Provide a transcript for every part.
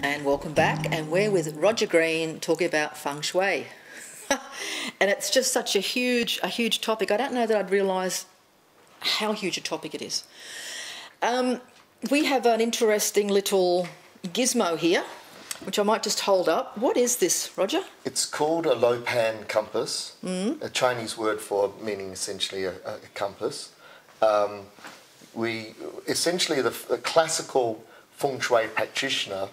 And welcome back, and we're with Roger Green talking about Feng Shui. And it's just such a huge topic. I don't know that I'd realise how huge a topic it is. We have an interesting little gizmo here, which I might just hold up. What is this, Roger? It's called a Lope and Compass, a Chinese word for meaning essentially a compass. Essentially the classical Feng Shui practitioner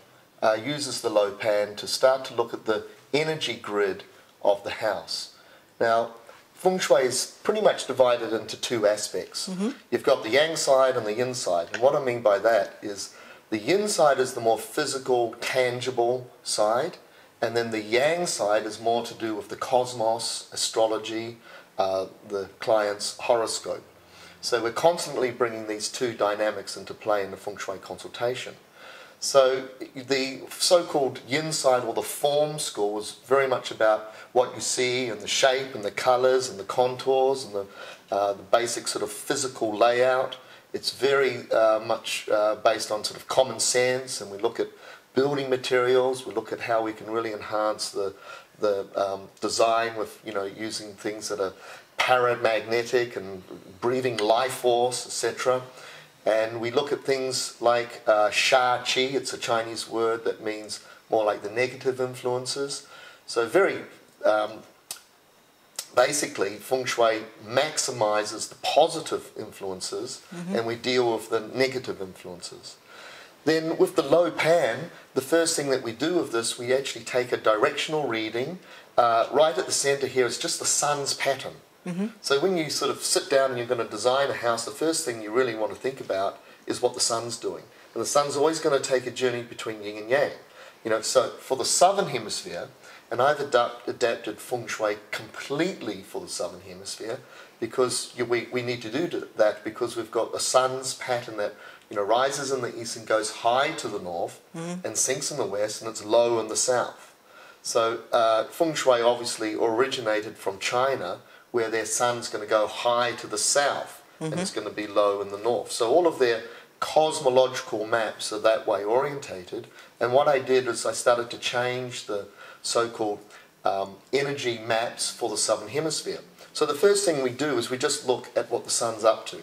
uses the Lope and to start to look at the energy grid of the house. Now, Feng Shui is pretty much divided into two aspects. You've got the Yang side and the Yin side. And what I mean by that is the Yin side is the more physical, tangible side, and then the Yang side is more to do with the cosmos, astrology, the client's horoscope. So we're constantly bringing these two dynamics into play in the Feng Shui consultation. So the so-called Yin side, or the form school, is very much about what you see and the shape and the colours and the contours and the basic sort of physical layout. It's very much based on sort of common sense, and we look at building materials. We look at how we can really enhance the design with, using things that are paramagnetic and breathing life force, etc. And we look at things like Sha Qi. It's a Chinese word that means more like the negative influences. So very basically, Feng Shui maximizes the positive influences, and we deal with the negative influences. Then with the Lope and, the first thing that we do with this, we actually take a directional reading. Right at the center here is just the sun's pattern. So when you sort of sit down and you're going to design a house, the first thing you really want to think about is what the sun's doing. And the sun's always going to take a journey between yin and yang. So for the southern hemisphere, and I've adapted Feng Shui completely for the southern hemisphere, because we need to do that because we've got the sun's pattern that rises in the east and goes high to the north and sinks in the west, and it's low in the south. So Feng Shui obviously originated from China, where their sun's going to go high to the south and it's going to be low in the north. So all of their cosmological maps are that way orientated. And what I did is I started to change the so-called energy maps for the southern hemisphere. So the first thing we do is we just look at what the sun's up to.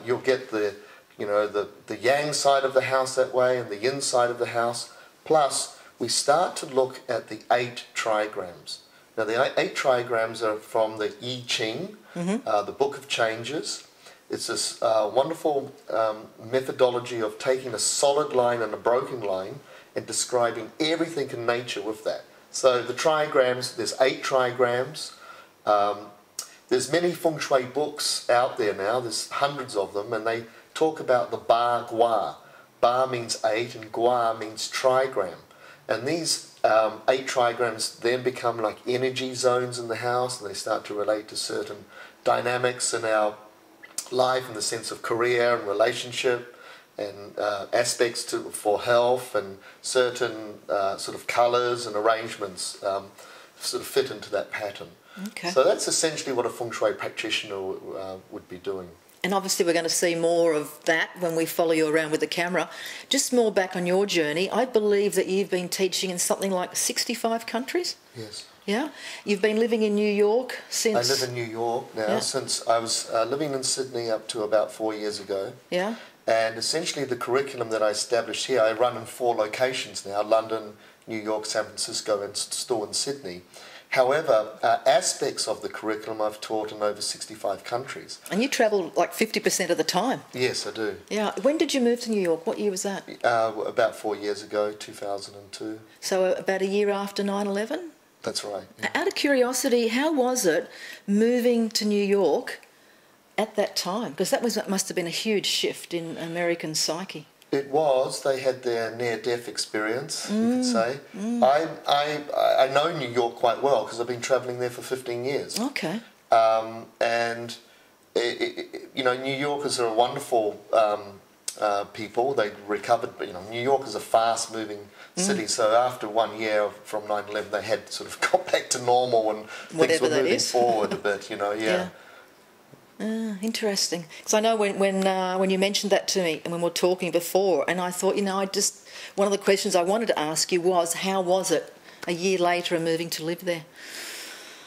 You'll get the yang side of the house that way and the yin side of the house. Plus, we start to look at the 8 trigrams. Now, the 8 trigrams are from the I Ching, the Book of Changes. It's this wonderful methodology of taking a solid line and a broken line and describing everything in nature with that. So the trigrams, there's 8 trigrams. There's many Feng Shui books out there now. There's hundreds of them, and they talk about the Ba Gua. Ba means 8 and Gua means trigram. And these 8 trigrams then become like energy zones in the house, and they start to relate to certain dynamics in our life in the sense of career and relationship and aspects for health, and certain sort of colours and arrangements sort of fit into that pattern. Okay. So that's essentially what a Feng Shui practitioner would be doing. And obviously we're going to see more of that when we follow you around with the camera. Just more back on your journey, I believe that you've been teaching in something like 65 countries? Yes. Yeah? You've been living in New York since... I live in New York now since I was living in Sydney up to about 4 years ago. Yeah. And essentially the curriculum that I established here, I run in 4 locations now: London, New York, San Francisco, and still in Sydney. However, aspects of the curriculum I've taught in over 65 countries. And you travel like 50% of the time? Yes, I do. Yeah. When did you move to New York? What year was that? About 4 years ago, 2002. So about a year after 9/11? That's right. Yeah. Out of curiosity, how was it moving to New York at that time? Because that must have been a huge shift in American psyche. It was. They had their near-death experience, you could say. I know New York quite well because I've been travelling there for 15 years. Okay. And, New Yorkers are a wonderful people. They recovered, but, New York is a fast-moving city. So after 1 year from 9/11, they had sort of got back to normal and things were moving forward a bit, yeah. Interesting. Because I know when you mentioned that to me and when we were talking before, and I thought, one of the questions I wanted to ask you was, how was it a year later and moving to live there?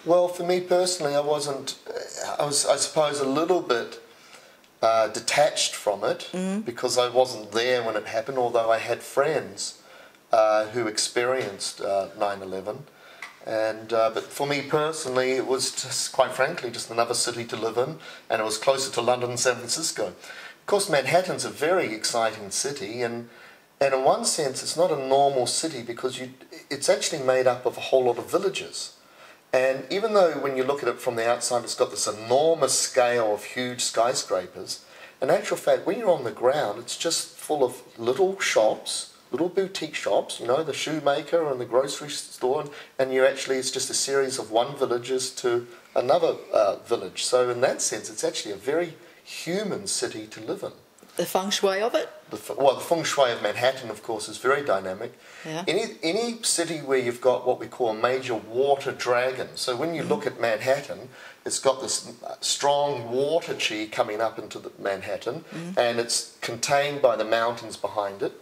Well, for me personally, I was, I suppose, a little bit detached from it because I wasn't there when it happened, although I had friends who experienced 9/11. But for me personally, it was just, quite frankly, just another city to live in, and it was closer to London and San Francisco. Of course, Manhattan's a very exciting city, and in one sense, it's not a normal city because it's actually made up of a whole lot of villages. And even though when you look at it from the outside, it's got this enormous scale of huge skyscrapers, in actual fact, when you're on the ground, it's just full of little shops, little boutique shops, the shoemaker and the grocery store, and it's just a series of one villages to another village. So in that sense, it's actually a very human city to live in. The feng shui of it? The feng shui of Manhattan, of course, is very dynamic. Yeah. Any city where you've got what we call a major water dragon. So when you look at Manhattan, it's got this strong water chi coming up into Manhattan, and it's contained by the mountains behind it.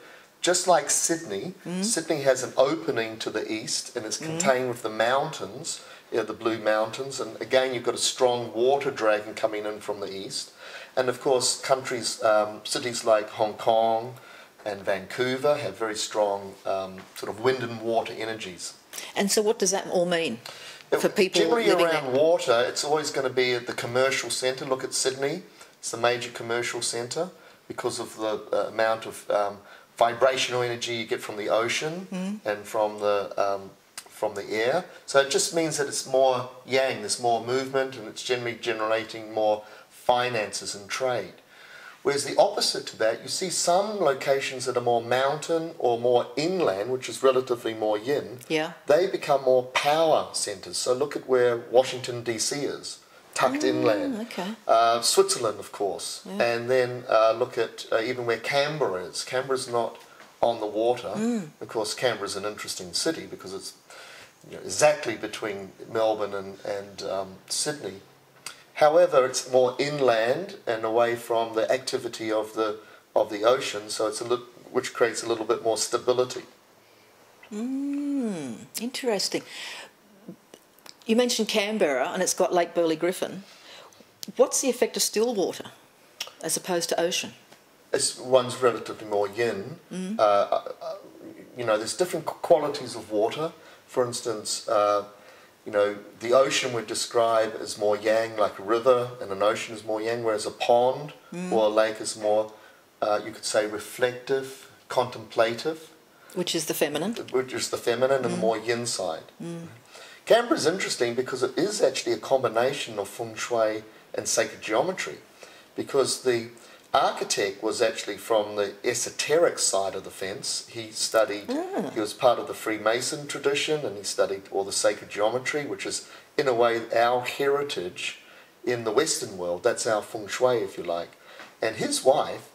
Just like Sydney, Sydney has an opening to the east, and it's contained with the mountains, the Blue Mountains, and again you've got a strong water dragon coming in from the east. And of course, cities like Hong Kong and Vancouver have very strong sort of wind and water energies. And so what does that all mean for people generally living around there? water? It's always going to be at the commercial centre. Look at Sydney; it's the major commercial centre because of the amount of vibrational energy you get from the ocean and from the air. So it just means that it's more yang. There's more movement, and it's generally generating more finances and trade. Whereas the opposite to that, you see some locations that are more mountain or more inland, which is relatively more yin, they become more power centres. So look at where Washington DC is, tucked inland. Okay. Switzerland, of course. And then look at even where Canberra is. Canberra's not on the water. Of course, Canberra's an interesting city because it's exactly between Melbourne and Sydney. However, it's more inland and away from the activity of the ocean, so which creates a little bit more stability. Interesting. You mentioned Canberra, and it's got Lake Burley-Griffin. What's the effect of still water as opposed to ocean? One's relatively more yin. There's different qualities of water. For instance, the ocean would describe as more yang, like a river, and an ocean is more yang, whereas a pond or a lake is more, you could say, reflective, contemplative. Which is the feminine. Which is the feminine and the more yin side. Canberra is interesting because it is actually a combination of feng shui and sacred geometry, because the architect was actually from the esoteric side of the fence. He was part of the Freemason tradition, and he studied all the sacred geometry, which is, in a way, our heritage in the Western world. That's our feng shui, if you like. And his wife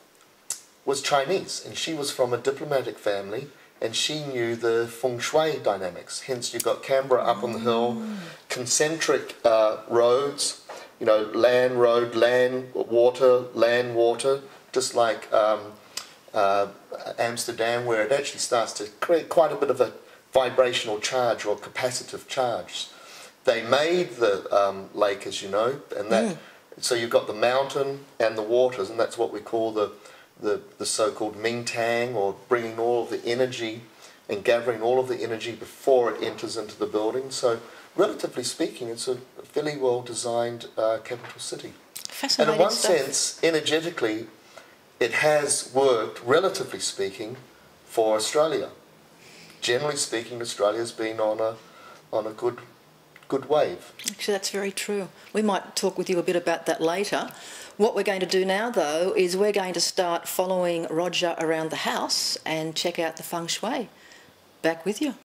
was Chinese, and she was from a diplomatic family, and she knew the feng shui dynamics. Hence, you've got Canberra up on the hill, concentric roads, land, road, land, water, just like Amsterdam, where it actually starts to create quite a bit of a vibrational charge or capacitive charge. They made the lake, as you know, and so you've got the mountain and the waters, and that's what we call the so-called Ming Tang, or bringing all of the energy and gathering all of the energy before it enters into the building. So relatively speaking, it's a fairly well-designed capital city. Fascinating. And in one stuff. sense, energetically, it has worked, relatively speaking, for Australia. Generally speaking, Australia's been on a good wave. Actually, that's very true. We might talk with you a bit about that later. What we're going to do now, though, is we're going to start following Roger around the house and check out the feng shui. Back with you.